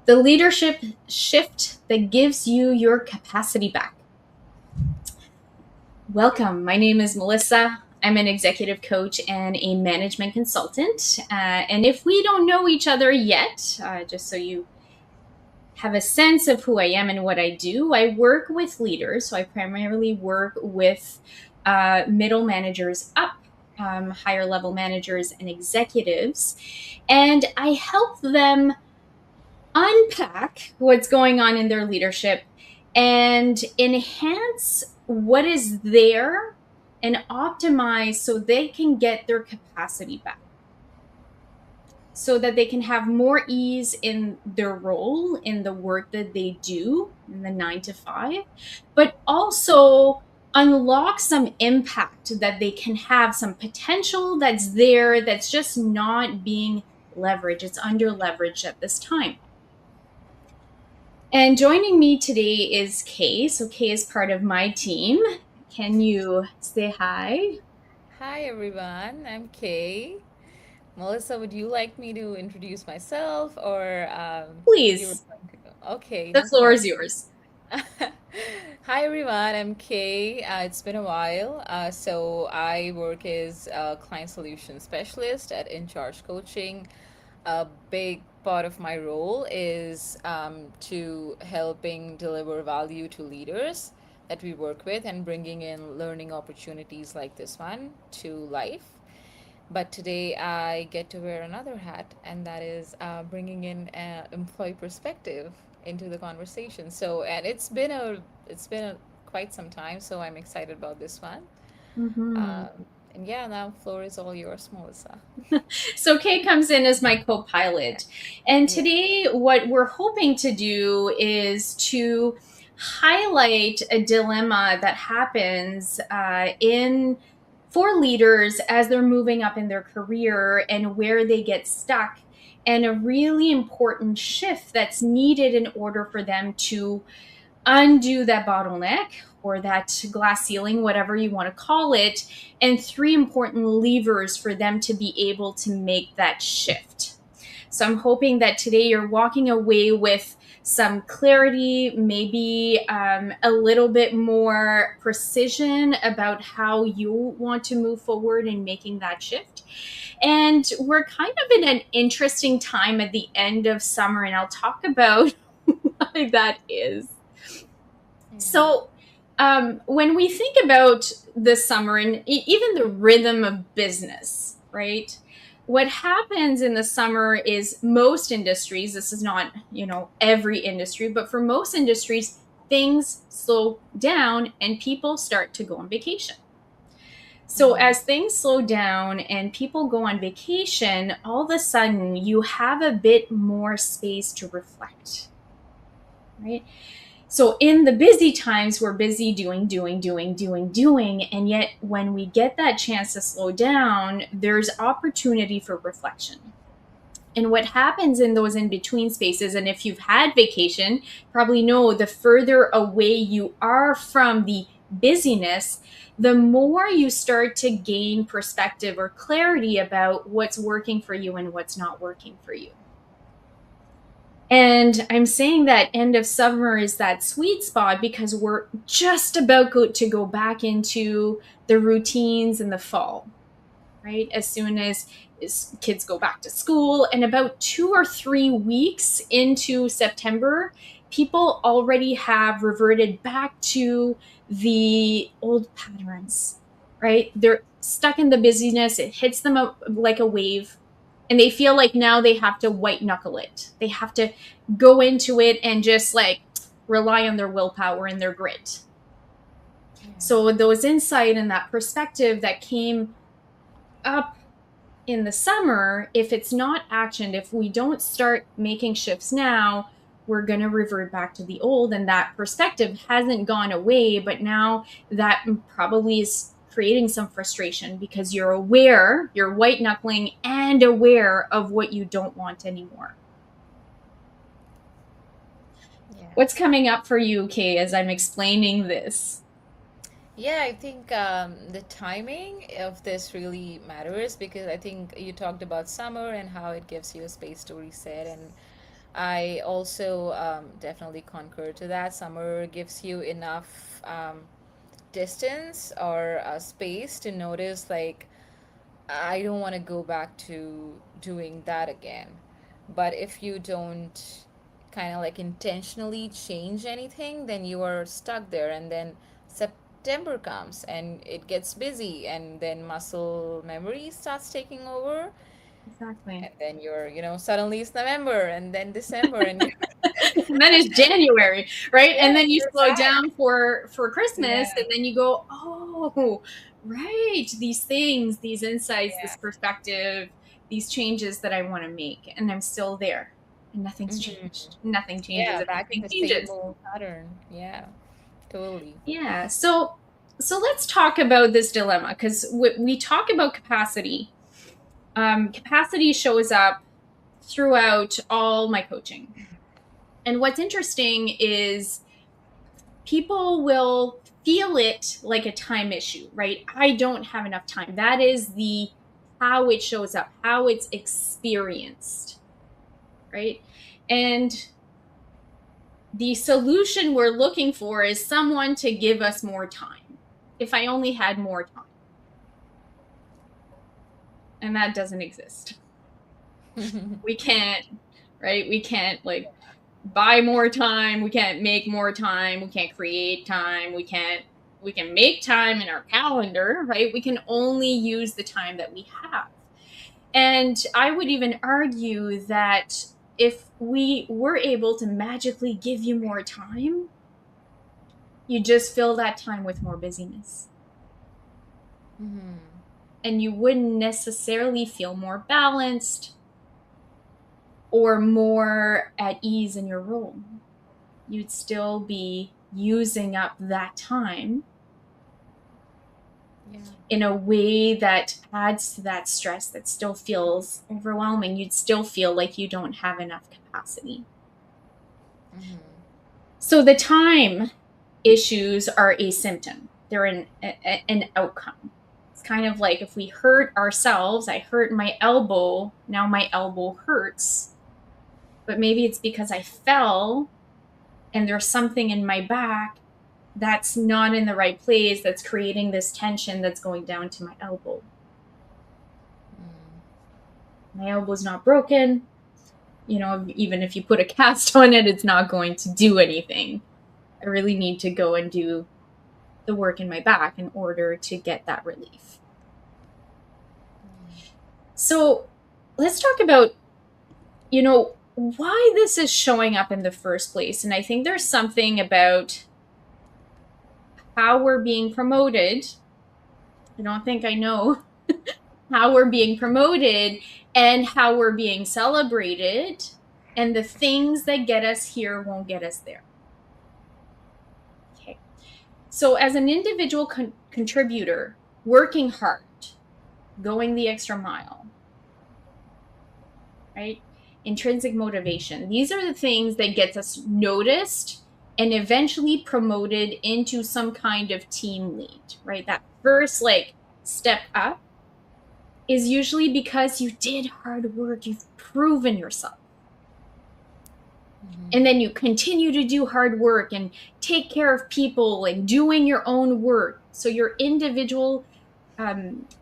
the leadership shift that gives you your capacity back. Welcome. My name is Melissa. I'm an executive coach and a management consultant. And if we don't know each other yet, just so you have a sense of who I am and what I do, I work with leaders. So I primarily work with middle managers up, higher level managers and executives. And I help them unpack what's going on in their leadership and enhance what is there and optimize so they can get their capacity back, so that they can have more ease in their role in the work that they do in the 9 to 5, but also unlock some impact that they can have, some potential that's there that's just not being leveraged. It's under leveraged at this time. And joining me today is Kay. So Kay is part of my team. Can you say hi? Hi everyone, I'm Kay. Melissa, would you like me to introduce myself or you were Please, going to go? Okay, the no floor is problem. yours. Hi everyone, I'm Kay. It's been a while. So I work as a client solution specialist at In Charge Coaching. A big part of my role is to helping deliver value to leaders that we work with and bringing in learning opportunities like this one to life. But today I get to wear another hat, and that is bringing in employee perspective into the conversation. So, and it's been quite some time, so I'm excited about this one. Mhm. Um, and yeah, now floor is all yours, Melissa. So Kay comes in as my co-pilot. And Yeah. today what we're hoping to do is to highlight a dilemma that happens in for leaders as they're moving up in their career and where they get stuck, and a really important shift that's needed in order for them to undo that bottleneck or that glass ceiling, whatever you want to call it, and three important levers for them to be able to make that shift. So I'm hoping that today you're walking away with some clarity, maybe a little bit more precision about how you want to move forward in making that shift. And we're kind of in an interesting time at the end of summer, and I'll talk about why that is. Yeah. So, when we think about the summer and even the rhythm of business, right? What happens in the summer is most industries, this is not, every industry, but for most industries, things slow down and people start to go on vacation. So, Mhm. as things slow down and people go on vacation, all of a sudden you have a bit more space to reflect, right? So in the busy times, we're busy doing. And yet, when we get that chance to slow down, there's opportunity for reflection. And what happens in those in between spaces, and if you've had vacation, probably know the further away you are from the busyness, the more you start to gain perspective or clarity about what's working for you and what's not working for you. And I'm saying that end of summer is that sweet spot because we're just about to go back into the routines in the fall, right? As soon as kids go back to school, and about 2 or 3 weeks into September, people already have reverted back to the old patterns, right? They're stuck in the busyness, it hits them up like a wave, and they feel like now they have to white knuckle it. They have to go into it and just like rely on their willpower and their grit. So those insight and that perspective that came up in the summer, if it's not actioned, if we don't start making shifts now, we're going to revert back to the old. And that perspective hasn't gone away, but now that probably is creating some frustration because you're aware, you're white knuckling and aware of what you don't want anymore. Yeah. What's coming up for you, Kay, as I'm explaining this? Yeah, I think the timing of this really matters because I think you talked about summer and how it gives you a space to reset and I also definitely concur to that. Summer gives you enough distance or space to notice, like, I don't want to go back to doing that again. But if you don't kind of like intentionally change anything, then you are stuck there. And then September comes and it gets busy, and then muscle memory starts taking over. Exactly. And then suddenly it's November and then December, and you're, And then it's January, right? yeah, And then you you're slow back. down for Christmas, Yeah, and then you go, oh, right, these things, these insights, this yeah. perspective, these changes that I want to make, and I'm still there, and nothing's Hmm. changed. Nothing changes Yeah, if back in nothing the same changes. old pattern. Yeah, totally. Yeah. So let's talk about this dilemma because we talk about capacity. Capacity shows up throughout all my coaching. And what's interesting is people will feel it like a time issue, right? I don't have enough time. That is the how it shows up, how it's experienced, right? And the solution we're looking for is someone to give us more time. If I only had more time, and that doesn't exist. We can't, right? We can't like buy more time, we can't make more time, we can't create time, we can make time in our calendar, right? We can only use the time that we have. And I would even argue that if we were able to magically give you more time, you just fill that time with more busyness. Hmm. And you wouldn't necessarily feel more balanced or more at ease in your role. You'd still be using up that time Yeah. in a way that adds to that stress that still feels overwhelming. You'd still feel like you don't have enough capacity. Hmm. So the time issues are a symptom, they're an outcome. It's kind of like if we hurt ourselves, I hurt my elbow, now my elbow hurts, but maybe it's because I fell and there's something in my back that's not in the right place that's creating this tension that's going down to my elbow. My elbow's not broken. You know, even if you put a cast on it, it's not going to do anything. I really need to go and do the work in my back in order to get that relief. So let's talk about, why this is showing up in the first place. And I think there's something about how we're being promoted. I don't think I know how we're being promoted and how we're being celebrated. And the things that get us here won't get us there. Okay. So, as an individual contributor, working hard, going the extra mile, right? Intrinsic motivation. These are the things that gets us noticed and eventually promoted into some kind of team lead, right? That first like step up is usually because you did hard work, you've proven yourself. And then you continue to do hard work and take care of people and doing your own work. So your individual,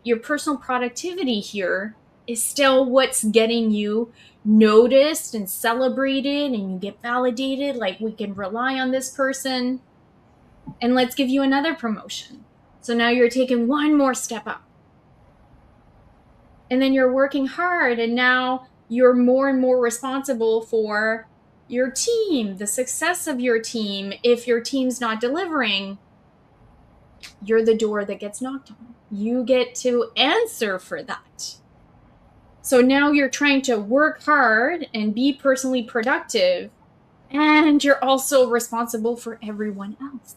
your personal productivity here is still what's getting you noticed and celebrated, and you get validated. Like, we can rely on this person, and let's give you another promotion. So now you're taking one more step up. And then you're working hard, and now you're more and more responsible for your team, the success of your team. If your team's not delivering, you're the door that gets knocked on. You get to answer for that. So now you're trying to work hard and be personally productive, and you're also responsible for everyone else.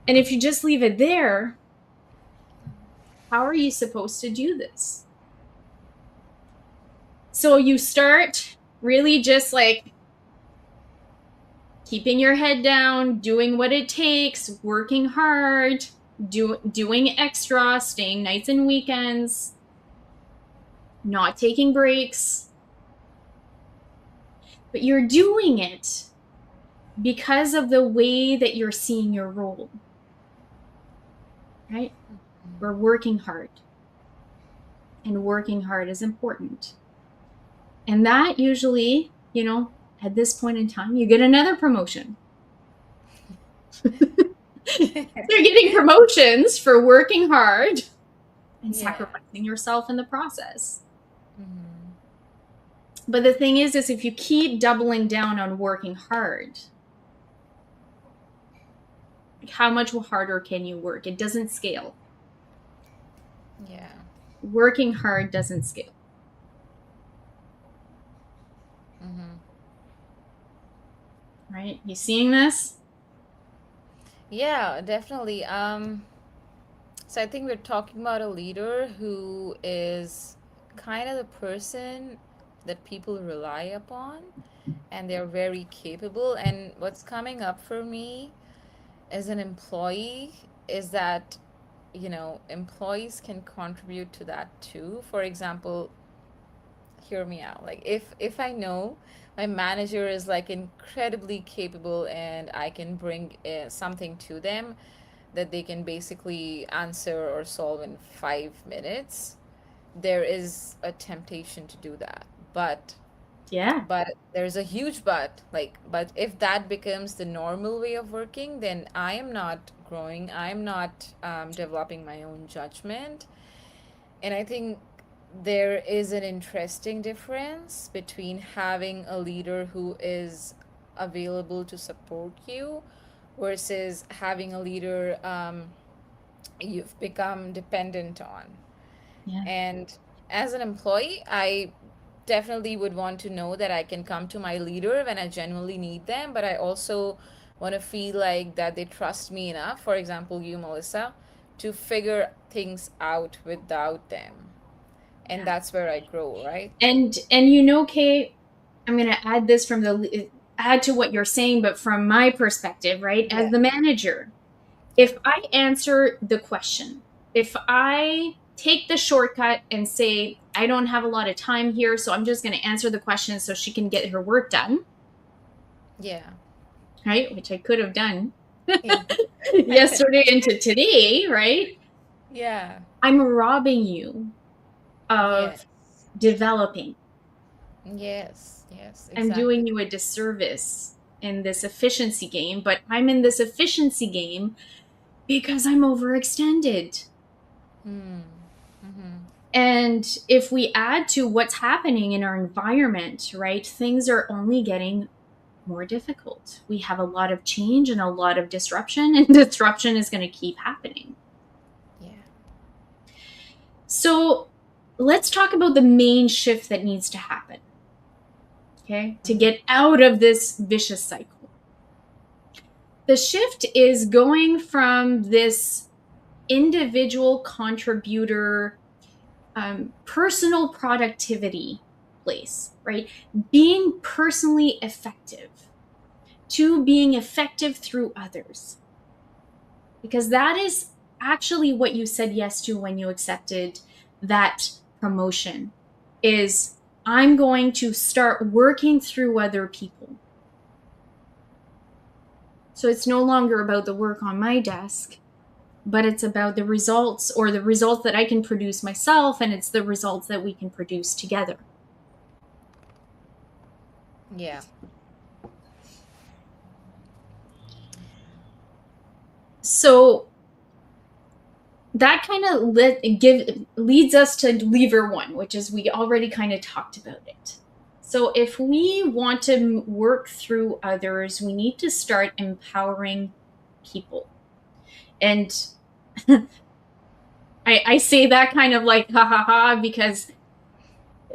And if you just leave it there, how are you supposed to do this? So you start really just like keeping your head down, doing what it takes, working hard, doing extra, staying nights and weekends, not taking breaks. but you're doing it because of the way that you're seeing your role, right? We're working hard, and working hard is important. And that usually, at this point in time, you get another promotion. They're getting promotions for working hard and Yeah. sacrificing yourself in the process. Mm-hmm. But the thing is if you keep doubling down on working hard, how much harder can you work? It doesn't scale. Yeah. Working hard doesn't scale. Mm-hmm. Right? You seeing this? Yeah, definitely. So I think we're talking about a leader who is kind of the person that people rely upon, and they're very capable. And what's coming up for me as an employee is that, employees can contribute to that too. For example, hear me out. Like if I know my manager is like incredibly capable and I can bring something to them that they can basically answer or solve in 5 minutes, there is a temptation to do that. But Yeah. there's a huge but if that becomes the normal way of working, then I am not growing, I'm not developing my own judgment. And I think there is an interesting difference between having a leader who is available to support you versus having a leader you've become dependent on. Yeah. And as an employee, I definitely would want to know that I can come to my leader when I genuinely need them, but I also want to feel like that they trust me enough, for example, you, Melissa, to figure things out without them. And Yeah. that's where I grow, right? And Kate, I'm going to add this add to what you're saying, but from my perspective, right? As Yeah. the manager, Yeah. if I answer the question, if I take the shortcut and say, I don't have a lot of time here, so I'm just going to answer the question so she can get her work done, Yeah. right? Which I could have done Yeah. yesterday into today, right? Yeah. I'm robbing you Yes. of developing. Yes. Yes. I'm doing Exactly. you a disservice in this efficiency game, but I'm in this efficiency game because I'm overextended. Hmm. Mm-hmm. And if we add to what's happening in our environment, right, things are only getting more difficult. We have a lot of change and a lot of disruption, and disruption is going to keep happening. Yeah. So let's talk about the main shift that needs to happen, okay, to Mm-hmm. get out of this vicious cycle. The shift is going from this individual contributor, personal productivity place, right? Being personally effective to being effective through others. Because that is actually what you said yes to when you accepted that promotion is I'm going to start working through other people. So it's no longer about the work on my desk, but it's about the results or the results that I can produce myself, and it's the results that we can produce together. Yeah. So that kind of leads us to lever one, which is we already kind of talked about it. So if we want to work through others, we need to start empowering people. And I say that kind of like ha ha ha because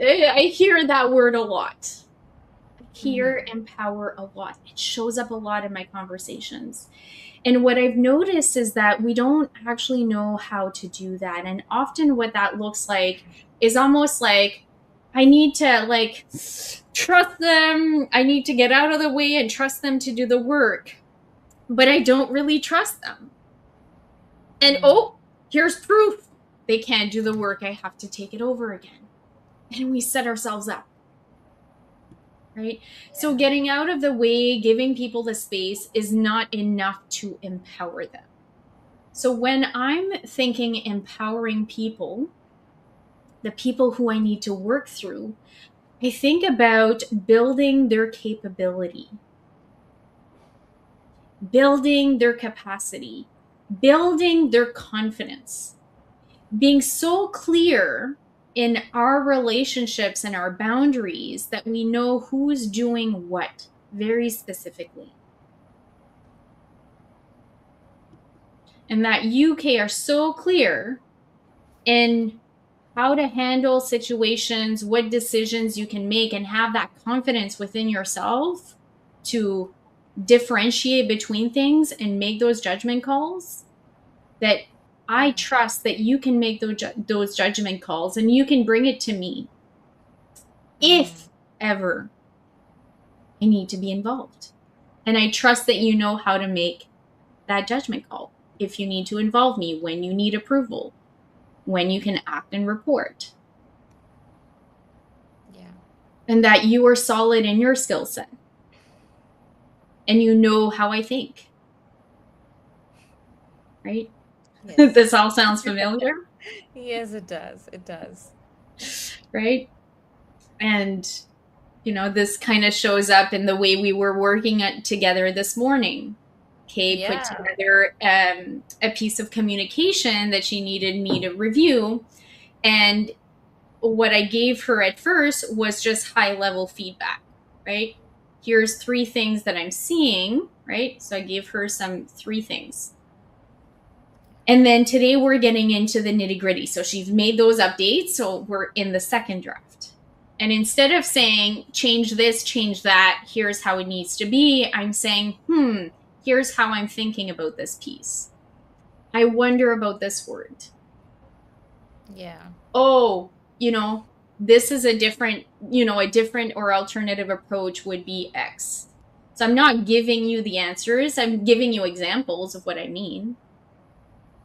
I hear that word a lot. I hear Mm-hmm. empower a lot. It shows up a lot in my conversations. And what I've noticed is that we don't actually know how to do that. And often what that looks like is almost like I need to like trust them. I need to get out of the way and trust them to do the work. But I don't really trust them. And Mm. oh, here's proof. They can't do the work. I have to take it over again. And we set ourselves up. right? So Yeah. getting out of the way, giving people the space is not enough to empower them. So when I'm thinking empowering people, the people who I need to work through, I think about building their capability, building their capacity, building their confidence, being so clear in our relationships and our boundaries that we know who's doing what very specifically. And that UK are so clear in how to handle situations, what decisions you can make, and have that confidence within yourself to differentiate between things and make those judgment calls, that I Yeah. trust that you can make those judgment calls and you can bring it to me Mm. if ever I need to be involved. And I trust that you know how to make that judgment call if you need to involve me, when you need approval, when you can act and report, Yeah. and that you are solid in your skill set and you know how I think, right? Yes. This all sounds familiar, Yes, it does. It does. right? And, this kind of shows up in the way we were working together this morning. Kay put Yeah. together a piece of communication that she needed me to review. And what I gave her at first was just high level feedback, right? Here's three things that I'm seeing, right? So I gave her some three things. And then today we're getting into the nitty gritty. So she's made those updates. So we're in the second draft. And instead of saying, change this, change that, here's how it needs to be, I'm saying, here's how I'm thinking about this piece. I wonder about this word. Yeah. Oh, this is a different or alternative approach would be X. So I'm not giving you the answers, I'm giving you examples of what I mean,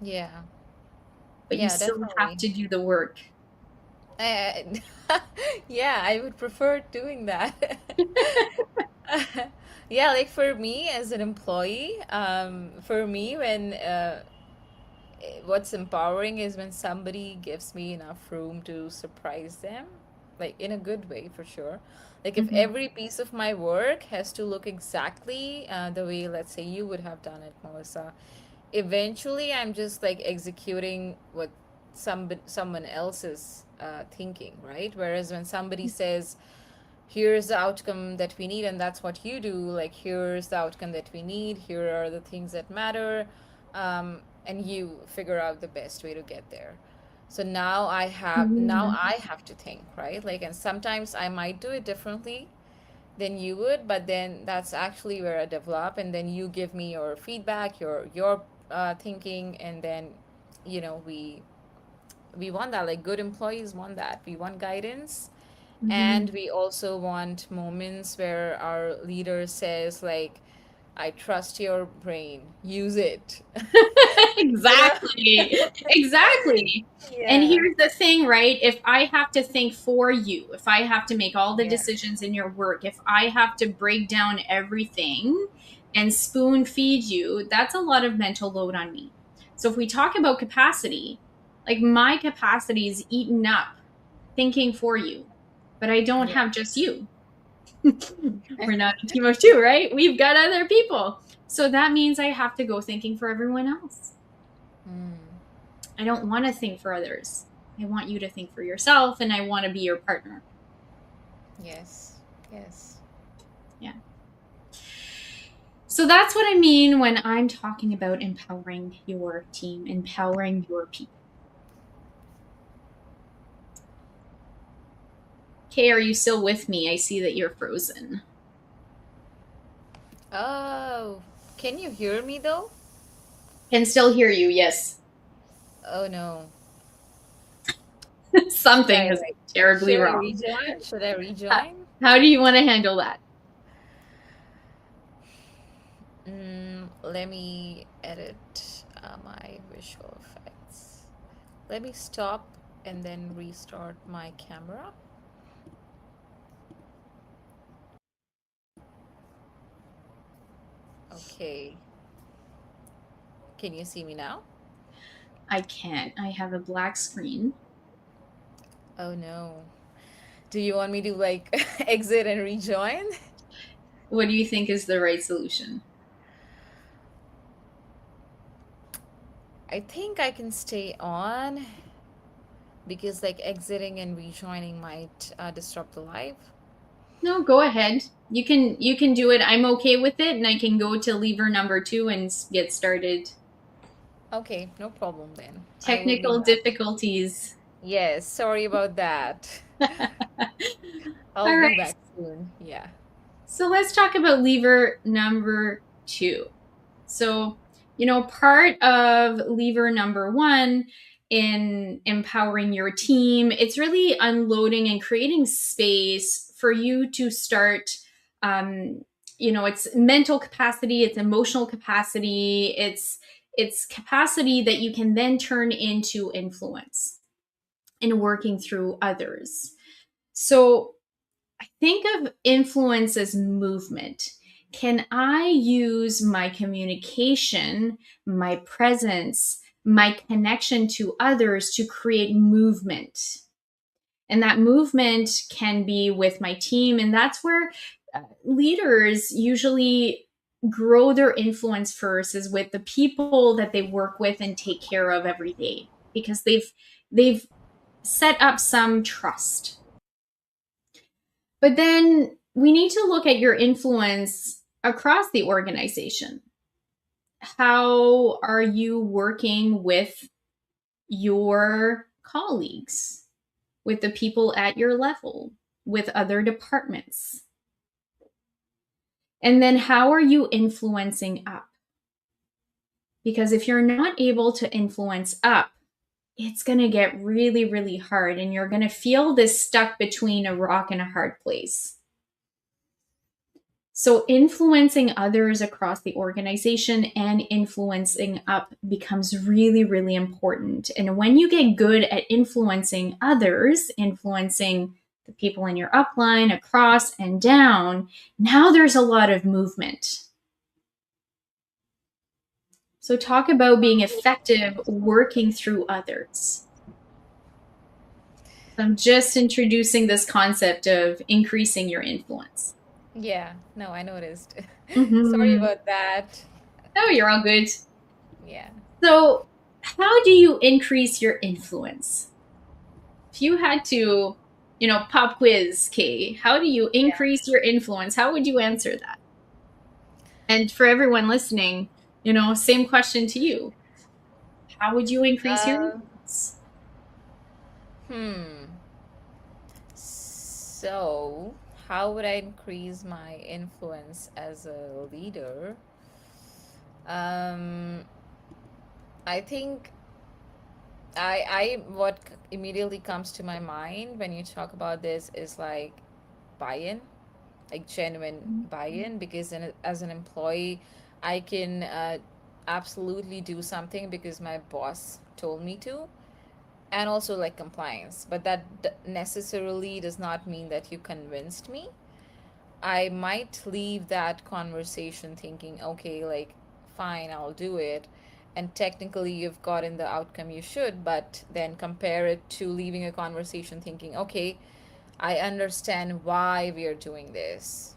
Yeah. but you Yeah, still have definitely. to do the work. Uh, yeah, I would prefer doing that. Yeah, like for me as an employee, for me, what's empowering is when somebody gives me enough room to surprise them, like in a good way for sure. Like if Mhm. every piece of my work has to look exactly the way, let's say, you would have done it, Melissa, eventually I'm just like executing what someone else's thinking, right? Whereas when somebody says, here's the outcome that we need and that's what you do, like here's the outcome that we need, here are the things that matter, and you figure out the best way to get there. So now Mhm. I have to think, right? Like, and sometimes I might do it differently than you would, but then that's actually where I develop, and then you give me your feedback, your thinking, and then we want that. Like good employees want that. We want guidance, and Mhm. we also want moments where our leader says like, I trust your brain, use it. You know. Exactly. Exactly. And Yeah. here's the thing, right? If I have to think for you, if I have to make all the Yeah. decisions in your work, if I have to break down everything and spoon feed you, that's a lot of mental load on me. So if we talk about capacity, like my capacity is eaten up thinking for you, but I don't Yeah. have just you. We're not a team of two, right? We've got other people. So that means I have to go thinking for everyone else. Mm. I don't want to think for others. I want you to think for yourself and I want to be your partner. Yes. Yes. Yeah. So that's what I mean when I'm talking about empowering your team, empowering your people. Kay, are you still with me? I see that you're frozen. Oh, can you hear me though? Can still hear you, yes. Oh no. Should Something I is like terribly should I wrong. rejoin? Should I How, rejoin? how do you want to handle that? Let me edit my visual effects. Let me stop and then restart my camera. Okay. Can you see me now? I can't. I have a black screen. Oh no. Do you want me to like exit and rejoin? What do you think is the right solution? I think I can stay on because like exiting and rejoining might disrupt the live. No, go ahead. You can do it. I'm okay with it, and I can go to lever number 2 and get started. Okay, no problem then. I will be Technical back. difficulties. Yes, sorry about that. I'll All be right. back soon. Yeah. So let's talk about lever number 2. So, part of lever number 1 in empowering your team, it's really unloading and creating space for you to start. Um, it's mental capacity, it's emotional capacity, it's capacity that you can then turn into influence in working through others. So I think of influence as movement. Can I use my communication, my presence, my connection to others to create movement? And that movement can be with my team. And that's where leaders usually grow their influence first, is with the people that they work with and take care of every day, because they've set up some trust. But then we need to look at your influence across the organization. How are you working with your colleagues, with the people at your level, with other departments? And then how are you influencing up? Because if you're not able to influence up, it's going to get really, really hard, and you're going to feel this stuck between a rock and a hard place. So, influencing others across the organization and influencing up becomes really, really important. And when you get good at influencing others, influencing the people in your upline, across and down, now there's a lot of movement. So, talk about being effective working through others. I'm just introducing this concept of increasing your influence. Yeah, no, I noticed. Sorry Mm-hmm. about that. Oh, you're all good. Yeah. So, how do you increase your influence? If you had to, pop quiz, Kay, how do you Yeah. increase your influence? How would you answer that? And for everyone listening, same question to you. How would you increase your Uh, influence? hmm. So, how would I increase my influence as a leader? Um, I think what immediately comes to my mind when you talk about this is like buy-in, like genuine buy-in, because as an employee, I can absolutely do something because my boss told me to, and also like compliance. But that necessarily does not mean that you convinced me. I might leave that conversation thinking, okay, like, fine, I'll do it. And technically, you've gotten the outcome you should, but then compare it to leaving a conversation thinking, okay, I understand why we are doing this.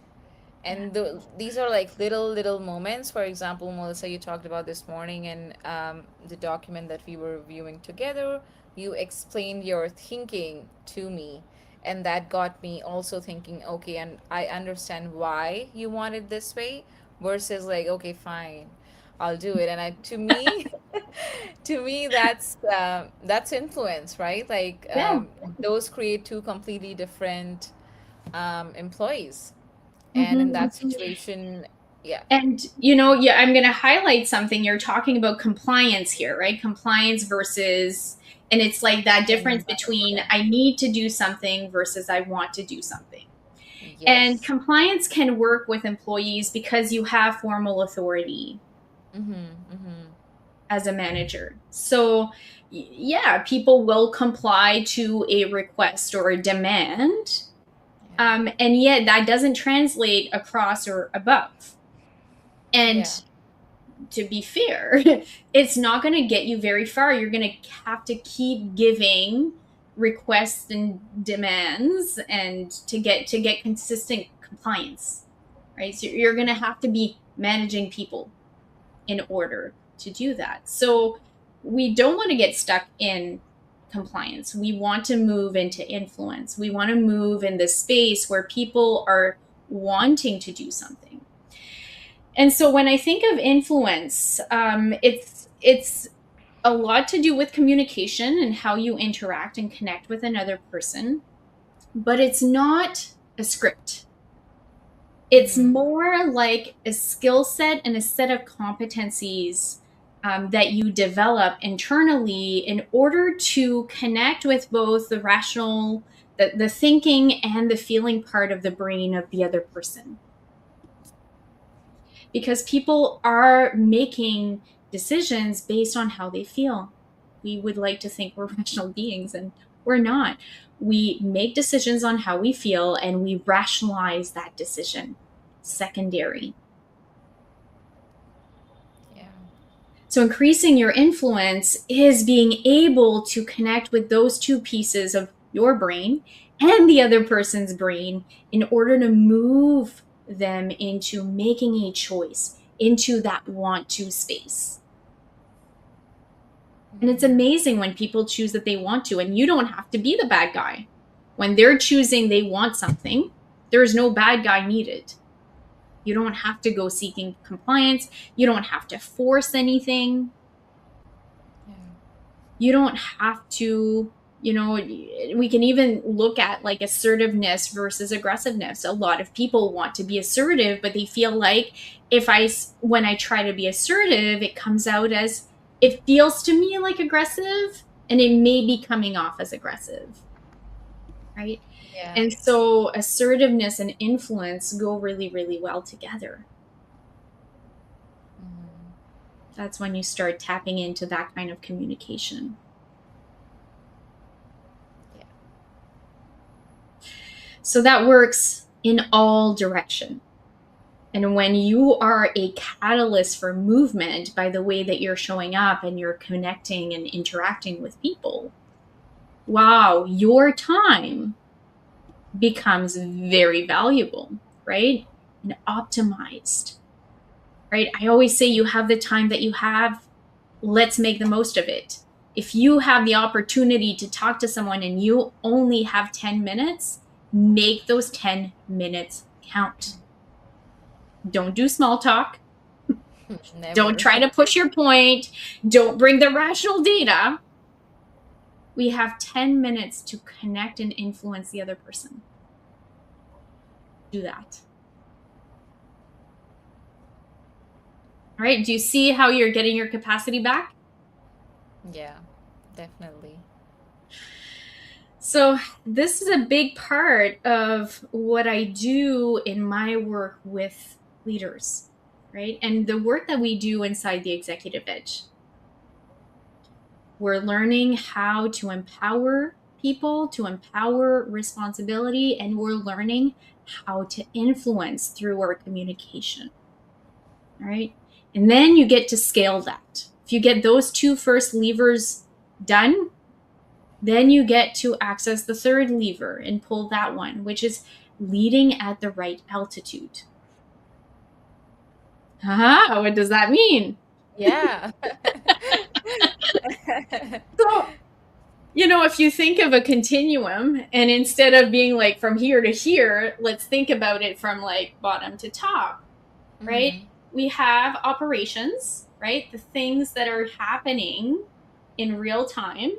Yeah. And these are like little moments. For example, Melissa, you talked about this morning in the document that we were reviewing together. You explained your thinking to me, and that got me also thinking, okay, and I understand why you want it this way, versus like, okay, fine, I'll do it. And to me, to me, that's influence, right? Like Yeah. those create two completely different employees, and in Mm-hmm. that situation, yeah. And, yeah, I'm going to highlight something. You're talking about compliance here, right? Compliance versus, and it's like that difference Genuine bias, between yeah. I need to do something versus I want to do something. And Yes. compliance can work with employees because you have formal authority Mm-hmm. Mm-hmm. as a manager. So, yeah, people will comply to a request or a demand. Yeah. And yet that doesn't translate across or above. And Yeah. to be fair, it's not going to get you very far. You're going to have to keep giving requests and demands and to get consistent compliance, right? So you're going to have to be managing people in order to do that. So we don't want to get stuck in compliance. We want to move into influence. We want to move in this space where people are wanting to do something. And so when I think of influence, it's a lot to do with communication and how you interact and connect with another person, but it's not a script. It's Mm-hmm. more like a skill set and a set of competencies that you develop internally in order to connect with both the rational, the thinking, and the feeling part of the brain of the other person. Because people are making decisions based on how they feel. We would like to think we're rational beings, and we're not. We make decisions on how we feel and we rationalize that decision. Secondary. Yeah. So, increasing your influence is being able to connect with those two pieces of your brain and the other person's brain in order to move them into making a choice, into that want to space. And it's amazing when people choose that they want to, and you don't have to be the bad guy. When they're choosing they want something, there's no bad guy needed. You don't have to go seeking compliance. You don't have to force anything. Yeah. You don't have to, we can even look at like assertiveness versus aggressiveness. A lot of people want to be assertive, but they feel like when I try to be assertive, it comes out as, it feels to me like aggressive, and it may be coming off as aggressive, right? Yeah. And so assertiveness and influence go really, really well together. Mm-hmm. That's when you start tapping into that kind of communication. Yeah. So that works in all direction. And when you are a catalyst for movement by the way that you're showing up and you're connecting and interacting with people, wow, your time becomes very valuable, right? And optimized, right? I always say you have the time that you have, let's make the most of it. If you have the opportunity to talk to someone and you only have 10 minutes, make those 10 minutes count. Don't do small talk. Don't Never. try to push your point. Don't bring the rational data. We have 10 minutes to connect and influence the other person. Do that. All right. Do you see how you're getting your capacity back? Yeah, definitely. So, this is a big part of what I do in my work with leaders, right? And the work that we do inside the executive edge. We're learning how to empower people, to empower responsibility, and we're learning how to influence through our communication. All right. And then you get to scale that. If you get those two first levers done, then you get to access the third lever and pull that one, which is leading at the right altitude. What does that mean? Yeah. So, if you think of a continuum and instead of being like from here to here, let's think about it from like bottom to top, right? Mm-hmm. We have operations, right? The things that are happening in real time.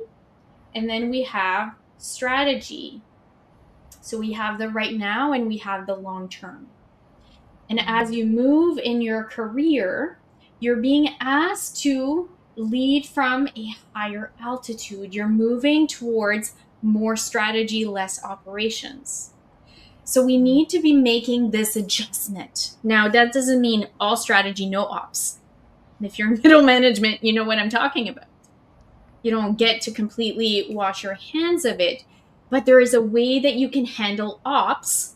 And then we have strategy. So we have the right now and we have the long term. And as you move in your career, you're being asked to lead from a higher altitude. You're moving towards more strategy, less operations. So we need to be making this adjustment. Now, that doesn't mean all strategy, no ops. If you're middle management, you know what I'm talking about. You don't get to completely wash your hands of it, but there is a way that you can handle ops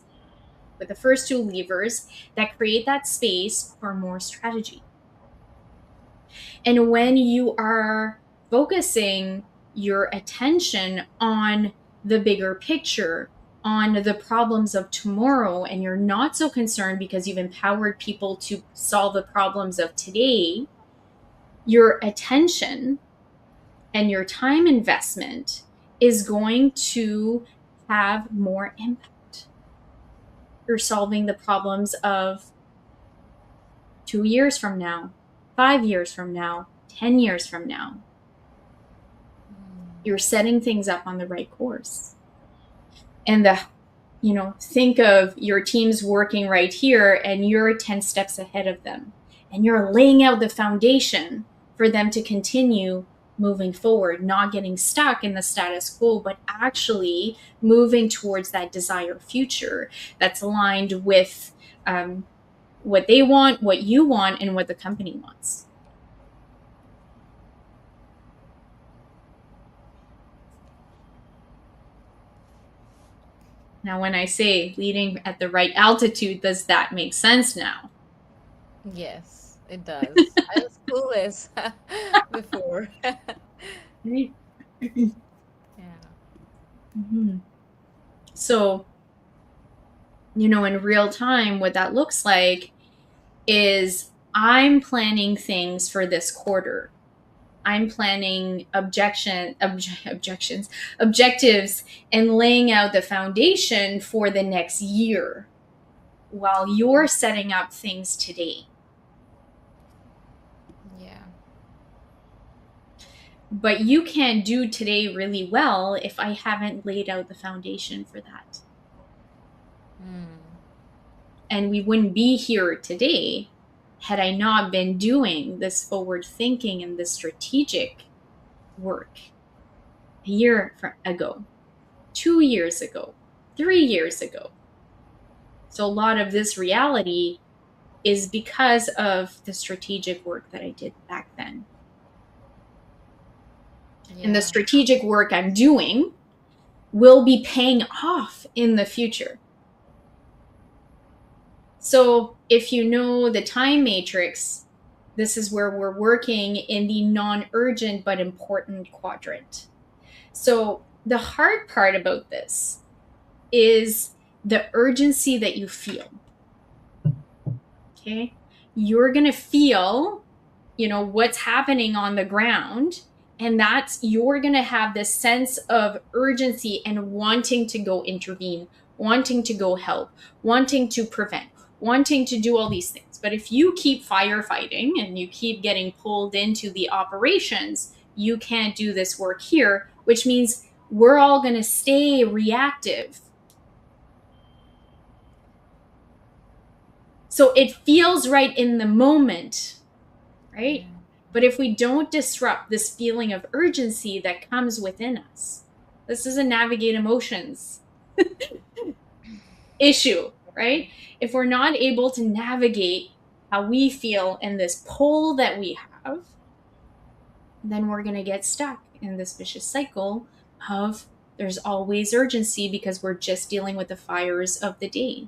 with the first two levers that create that space for more strategy. And when you are focusing your attention on the bigger picture, on the problems of tomorrow, and you're not so concerned because you've empowered people to solve the problems of today, your attention and your time investment is going to have more impact. You're solving the problems of 2 years from now, 5 years from now, 10 years from now. You're setting things up on the right course. And think of your teams working right here and you're 10 steps ahead of them. And you're laying out the foundation for them to continue moving forward, not getting stuck in the status quo, but actually moving towards that desired future that's aligned with what they want, what you want, and what the company wants. Now, when I say leading at the right altitude, does that make sense now? Yes, it does. I was clueless before. Right. Yeah. Mhm. So, in real time, what that looks like is I'm planning things for this quarter. I'm planning objectives, and laying out the foundation for the next year while you're setting up things today. Yeah. But you can't do today really well if I haven't laid out the foundation for that. Mm. And we wouldn't be here today had I not been doing this forward thinking and this strategic work a year ago, 2 years ago, 3 years ago. So a lot of this reality is because of the strategic work that I did back then. And the Yeah. strategic work I'm doing will be paying off in the future. So if you know the time matrix, this is where we're working in the non-urgent but important quadrant. So the hard part about this is the urgency that you feel. Okay. You're going to feel, what's happening on the ground. And you're going to have this sense of urgency and wanting to go intervene, wanting to go help, wanting to prevent, wanting to do all these things. But if you keep firefighting and you keep getting pulled into the operations, you can't do this work here, which means we're all going to stay reactive. So it feels right in the moment, right? Yeah. But if we don't disrupt this feeling of urgency that comes within us, this is a navigate emotions issue, right? If we're not able to navigate how we feel and this pull that we have, then we're going to get stuck in this vicious cycle of there's always urgency because we're just dealing with the fires of the day.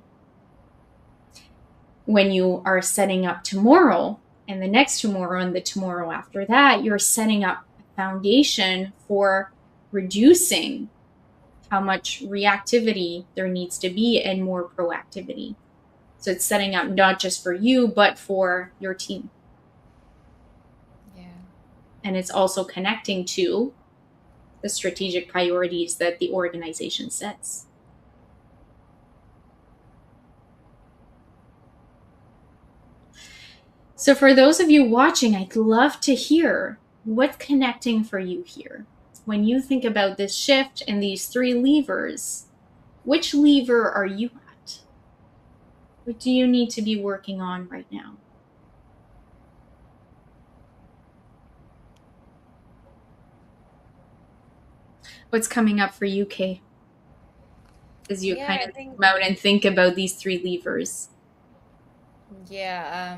When you are setting up tomorrow and the next tomorrow and the tomorrow after that, you're setting up a foundation for reducing how much reactivity there needs to be and more proactivity. So it's setting up not just for you, but for your team. Yeah. And it's also connecting to the strategic priorities that the organization sets. So for those of you watching, I'd love to hear what's connecting for you here. When you think about this shift and these three levers, which lever are you at? What do you need to be working on right now? What's coming up for you, Kay, as you Yeah, kind I of think come out and think about these three levers? yeah,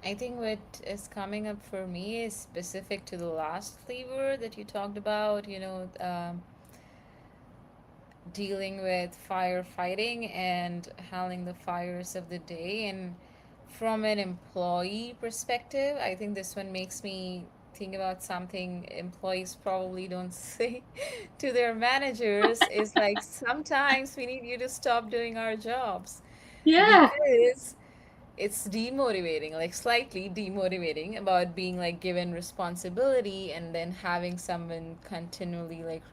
I think what is coming up for me is specific to the last flavor that you talked about, dealing with firefighting and handling the fires of the day. And from an employee perspective, I think this one makes me think about something employees probably don't say to their managers is like, sometimes we need you to stop doing our jobs Yeah. because it's demotivating, like slightly demotivating about being like given responsibility and then having someone continually like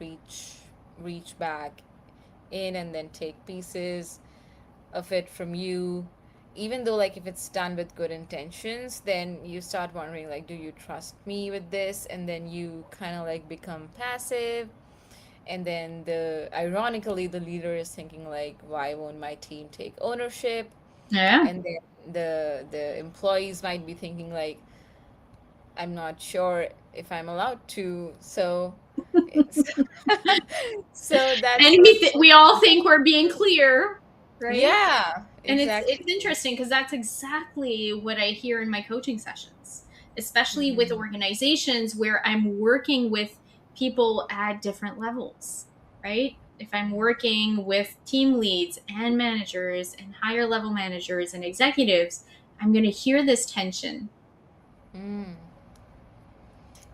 reach back in and then take pieces of it from you. Even though like if it's done with good intentions, then you start wondering like, do you trust me with this? And then you kind of like become passive. And then the ironically the leader is thinking like, why won't my team take ownership? Yeah. And then the employees might be thinking like, I'm not sure if I'm allowed to. So it's so And that's what's we all think we're being clear, right? yeah, And exactly. it's interesting because that's exactly what I hear in my coaching sessions, especially with Mm-hmm. organizations where I'm working with people at different levels, right? If I'm working with team leads and managers and higher level managers and executives, I'm going to hear this tension. Mm.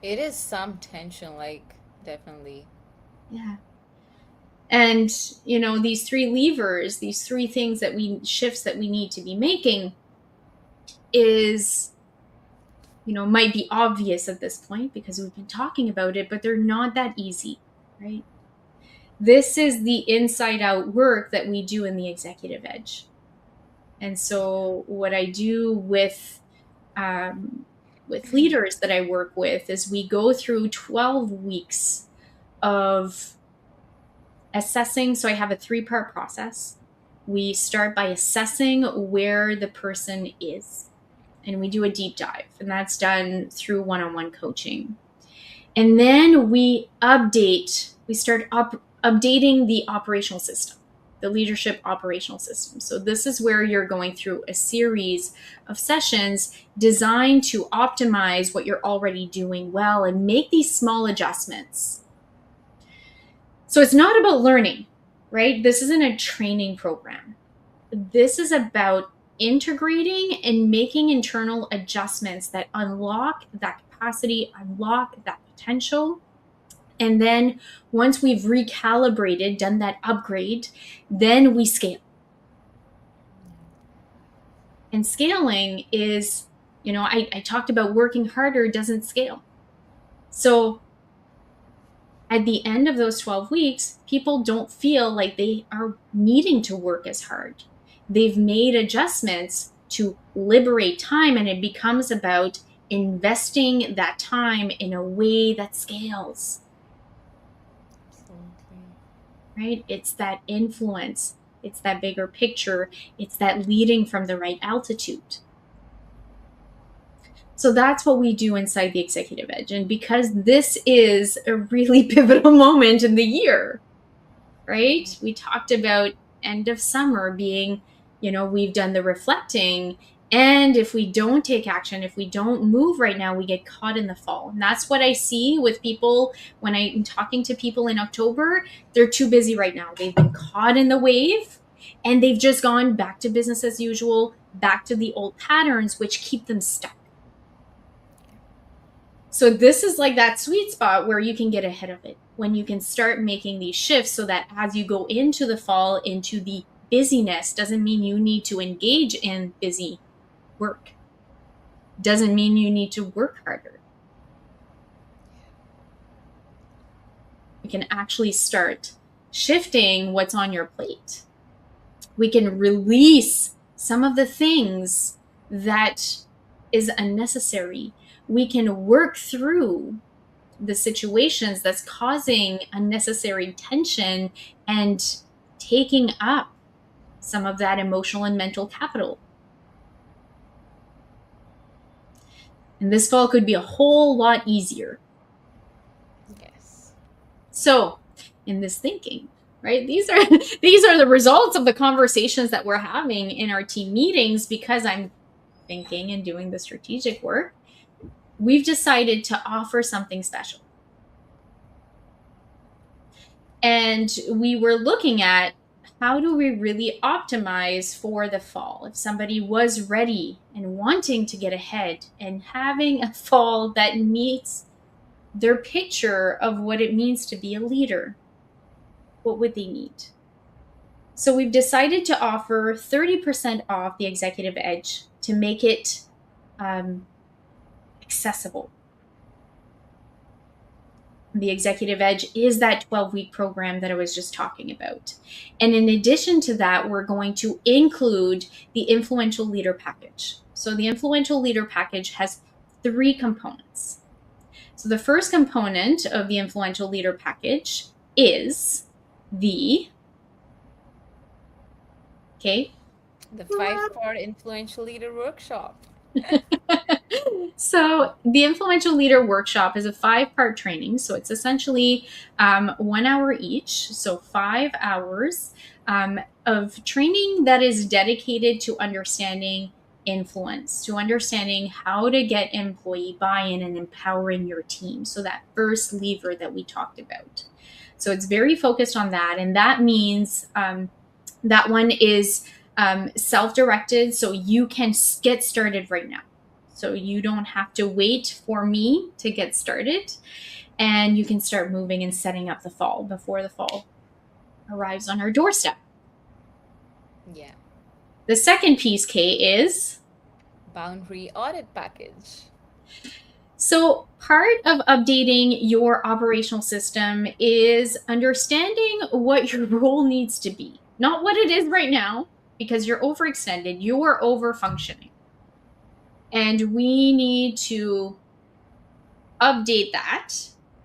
It is some tension, like definitely. Yeah. And, these three levers, these three things shifts that we need to be making is, might be obvious at this point because we've been talking about it, but they're not that easy, right? This is the inside out work that we do in the executive edge. And so, what I do um, with leaders that I work with is we go through 12 weeks of assessing. So, I have a 3-part process. We start by assessing where the person is, and we do a deep dive, and that's done through one on one coaching. And then we start updating the operational system, the leadership operational system. So this is where you're going through a series of sessions designed to optimize what you're already doing well and make these small adjustments. So it's not about learning, right? This isn't a training program. This is about integrating and making internal adjustments that unlock that capacity, unlock that potential. And then once we've recalibrated, done that upgrade, then we scale. And scaling is, I talked about working harder doesn't scale. So at the end of those 12 weeks, people don't feel like they are needing to work as hard. They've made adjustments to liberate time, and it becomes about investing that time in a way that scales, Absolutely. right? It's that influence, it's that bigger picture, it's that leading from the right altitude. So that's what we do inside the executive edge. And because this is a really pivotal moment in the year, right? We talked about end of summer being, we've done the reflecting. And if we don't take action, if we don't move right now, we get caught in the fall. And that's what I see with people when I'm talking to people in October. They're too busy right now. They've been caught in the wave and they've just gone back to business as usual, back to the old patterns, which keep them stuck. So this is like that sweet spot where you can get ahead of it, when you can start making these shifts so that as you go into the fall, into the busyness, doesn't mean you need to engage in busy work. Doesn't mean you need to work harder. We can actually start shifting what's on your plate. We can release some of the things that is unnecessary. We can work through the situations that's causing unnecessary tension and taking up some of that emotional and mental capital. And this fall could be a whole lot easier. Yes. So, in this thinking, right? These are the results of the conversations that we're having in our team meetings because I'm thinking and doing the strategic work. We've decided to offer something special. And we were looking at how do we really optimize for the fall if somebody was ready and wanting to get ahead and having a fall that meets their picture of what it means to be a leader. What would they need? So we've decided to offer 30% off the Executive Edge to make it accessible. The Executive Edge is that 12-week program that I was just talking about. And in addition to that, we're going to include the Influential Leader Package. So the Influential Leader Package has 3 components. So the first component of the Influential Leader Package is the, okay, The 5-part influential leader workshop. So the Influential Leader Workshop is a 5-part training. So it's essentially 1 hour each. So 5 hours of training that is dedicated to understanding influence, to understanding how to get employee buy-in and empowering your team. So that first lever that we talked about. So it's very focused on that. And that means that one is self-directed. So you can get started right now. So you don't have to wait for me to get started, and you can start moving and setting up the fall before the fall arrives on our doorstep. Yeah. The second piece, Kay, is Boundary audit package. so part of updating your operational system is understanding what your role needs to be, not what it is right now, because you're overextended, you're over functioning. And we need to update that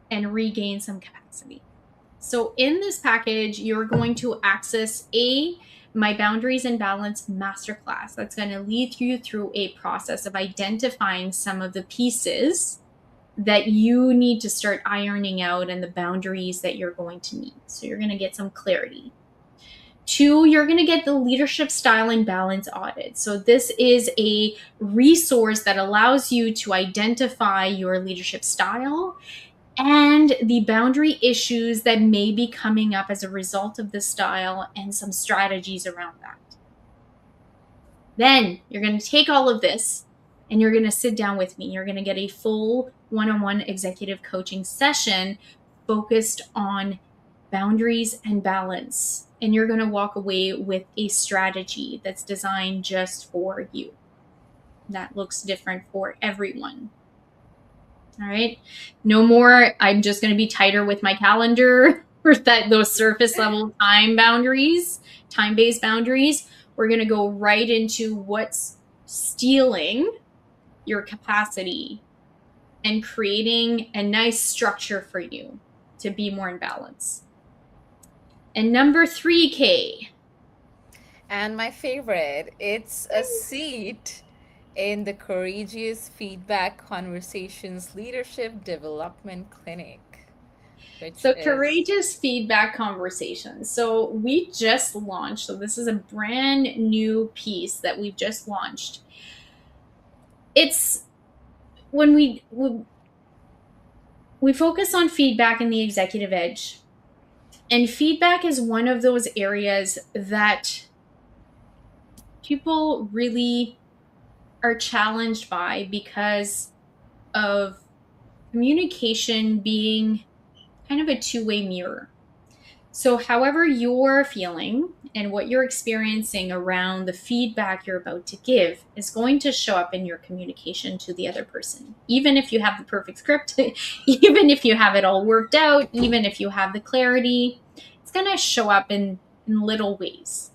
and regain some capacity. So in this package, you're going to access my Boundaries and Balance Masterclass. That's going to lead you through a process of identifying some of the pieces that you need to start ironing out and the boundaries that you're going to need. So you're going to get some clarity. 2, you're going to get the Leadership Style and Balance Audit. So this is a resource that allows you to identify your leadership style and the boundary issues that may be coming up as a result of the style and some strategies around that. Then you're going to take all of this and you're going to sit down with me. You're going to get a full one-on-one executive coaching session focused on boundaries and balance. And you're going to walk away with a strategy that's designed just for you. That looks different for everyone. All right. No more, I'm just going to be tighter with my calendar or those surface level time-based boundaries. We're going to go right into what's stealing your capacity and creating a nice structure for you to be more in balance. And number 3, Kay. And my favorite, it's a seat in the Courageous Feedback Conversations Leadership Development Clinic. So Courageous Feedback Conversations. So we just launched, so this is a brand new piece that we've just launched. It's when we focus on feedback in the Executive Edge. And feedback is one of those areas that people really are challenged by because of communication being kind of a two-way mirror. So however you're feeling and what you're experiencing around the feedback you're about to give is going to show up in your communication to the other person. Even if you have the perfect script, even if you have it all worked out, even if you have the clarity, it's going to show up in little ways.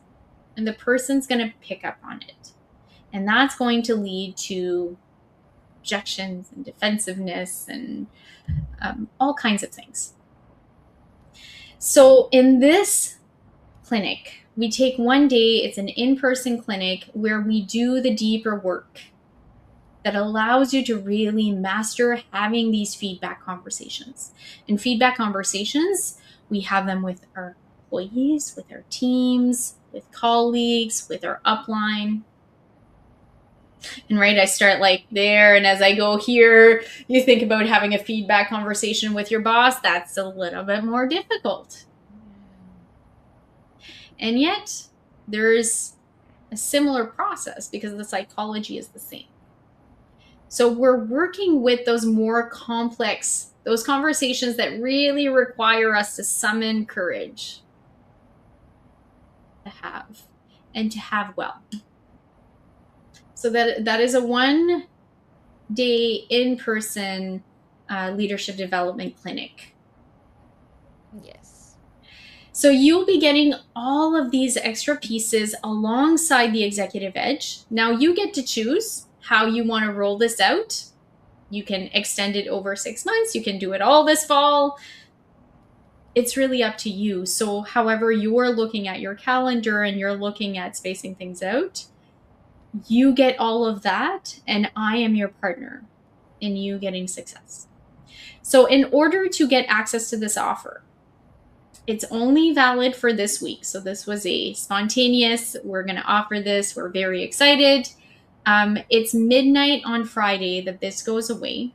And the person's going to pick up on it. And that's going to lead to objections and defensiveness and all kinds of things. So in this clinic, we take one day, it's an in-person clinic where we do the deeper work that allows you to really master having these feedback conversations. And feedback conversations, we have them with our employees, with our teams, with colleagues, with our upline. And right, I start like there, and as I go here, you think about having a feedback conversation with your boss, that's a little bit more difficult. And yet, there's a similar process because the psychology is the same. So we're working with those more complex, those conversations that really require us to summon courage to have and to have well. So that is a 1-day in-person leadership development clinic. Yes. So you'll be getting all of these extra pieces alongside the executive edge. Now you get to choose how you want to roll this out. You can extend it over 6 months. You can do it all this fall. It's really up to you. So however you're looking at your calendar and you're looking at spacing things out, you get all of that, and I am your partner in you getting success. So in order to get access to this offer, it's only valid for this week. So this was a spontaneous, we're going to offer this. We're very excited. It's midnight on Friday that this goes away.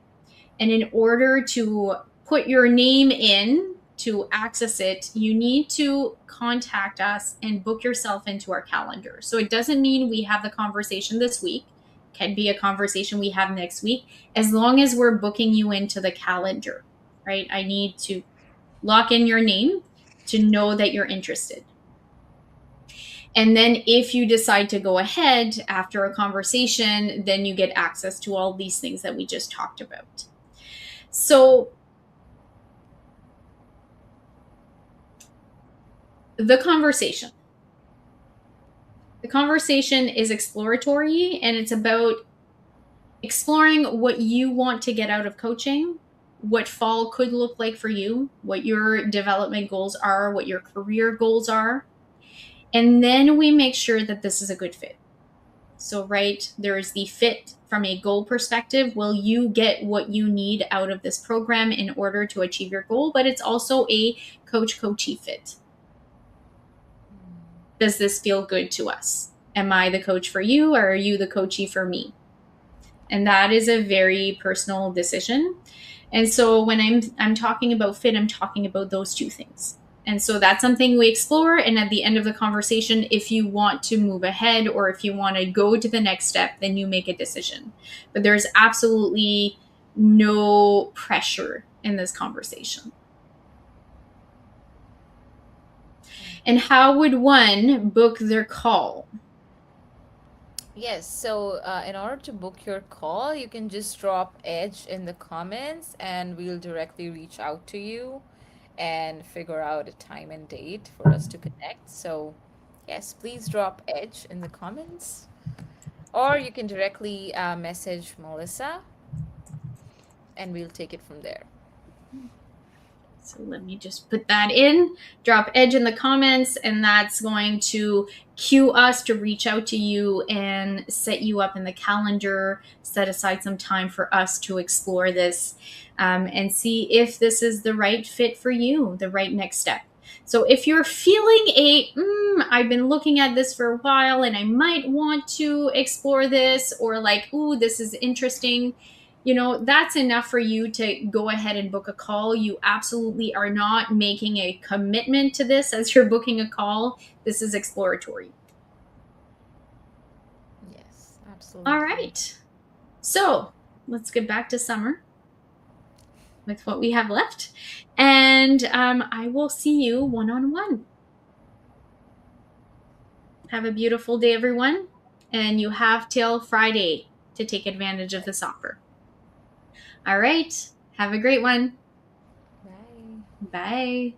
And in order to put your name in to access it, you need to contact us and book yourself into our calendar. So it doesn't mean we have the conversation this week. It can be a conversation we have next week, as long as we're booking you into the calendar, right? I need to lock in your name to know that you're interested. And then if you decide to go ahead after a conversation, then you get access to all these things that we just talked about. So the conversation is exploratory, and it's about exploring what you want to get out of coaching, what fall could look like for you, what your development goals are, what your career goals are. And then we make sure that this is a good fit. So, right, there is the fit from a goal perspective. Will you get what you need out of this program in order to achieve your goal? But it's also a coach-coachee fit. Does this feel good to us? Am I the coach for you, or are you the coachee for me? And that is a very personal decision. And so when I'm talking about fit, I'm talking about those two things. And so that's something we explore. And at the end of the conversation, if you want to move ahead or if you want to go to the next step, then you make a decision. But there's absolutely no pressure in this conversation. And how would one book their call? Yes, so in order to book your call, you can just drop Edge in the comments and we'll directly reach out to you and figure out a time and date for us to connect. So, yes, please drop Edge in the comments. Or you can directly message Melissa and we'll take it from there. So let me just put that in, drop Edge in the comments, and that's going to cue us to reach out to you and set you up in the calendar, set aside some time for us to explore this and see if this is the right fit for you, the right next step. So if you're feeling I've been looking at this for a while and I might want to explore this, or like, ooh, this is interesting, that's enough for you to go ahead and book a call. You absolutely are not making a commitment to this as you're booking a call. This is exploratory. Yes, absolutely. All right. So let's get back to summer with what we have left. And I will see you one-on-one. Have a beautiful day, everyone. And you have till Friday to take advantage of this offer. All right. Have a great one. Bye. Bye.